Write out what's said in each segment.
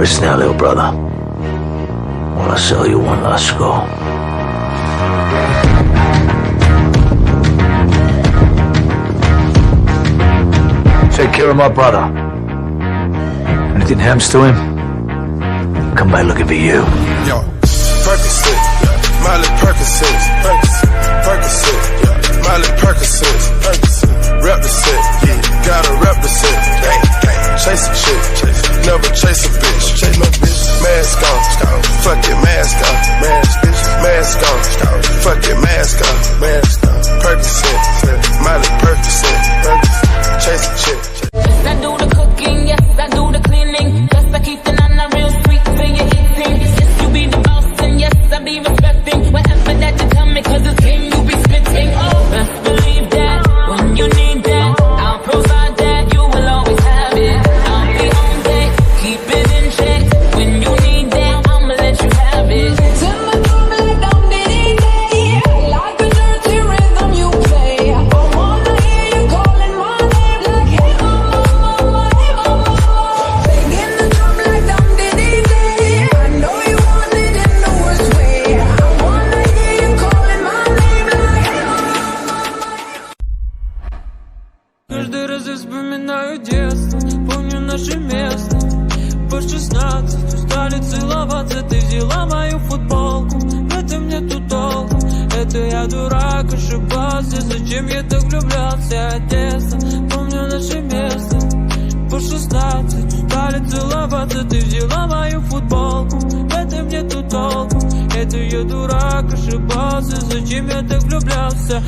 Listen now, little brother. While I sell you one last skull. Take care of my brother. Anything happens to him, come back looking for you. Yo, Percocet, Miley Percocet, Percocet, Miley Percocet, rep the set, gotta rep the set, chase a chick, never chase a bitch, mask on, fuck it, mask on, mask on, fuck it, mask on, Percocet, Miley Percocet, chase a chick. Yes, I do the cooking, yes, I do the cleaning, yes, I keep the nana real sweet till you eating. Yes, you be the boss and yes, I be respecting whatever that you tell me, cause it's game you be spitting. Oh, best believe that when you need that, I'll provide that, you will always have it. I'll be on deck, keep it in check. When you need that, I'ma let you have it. Turn my drum like down diddy like a dirty rhythm you play. I wanna hear you calling my name like hey mama, mama, hey mama. Banging the drum like down diddy. I know you want it in the worst way. I wanna hear you calling my name like hey mama, mama. Каждый раз я вспоминаю детство, помню наше место. По 16 устали целоваться, ты взяла мою футболку. В этом нету толку, это я дурак, ошибался. Зачем я так влюблялся от детства? Помню наше место. По 16 устали целоваться, ты взяла мою футболку. В этом нету толку, это я дурак, ошибался. Зачем я так влюблялся?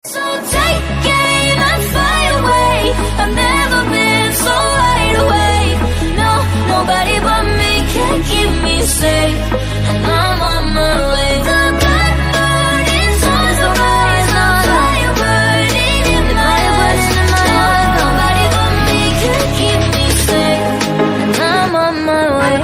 So take aim and fly away. I've never been so wide awake. No, nobody but me can keep me safe. And I'm on my way. The blood burning stars arise. Now fire burning in my eyes. No, nobody but me can keep me safe. And I'm on my way.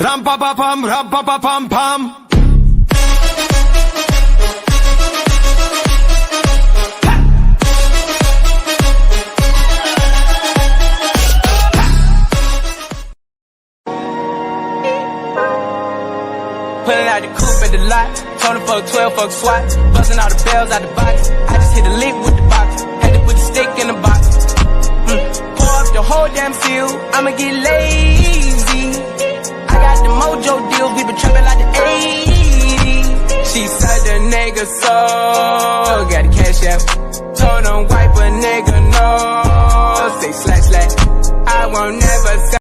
Ram pa pa pam, ram pa pa pam pam. Pulling out the coupe at the lot, told him fuck 12, fuck SWAT, busting all the bells out the box. I just hit a lick with the box, had to put the stick in the box. Pour up the whole damn seal, I'ma get lazy. I got the mojo deals, we been trapping like the 80s. She said the nigga so, got the cash out. Told him wipe a nigga no, say slash slash. I won't never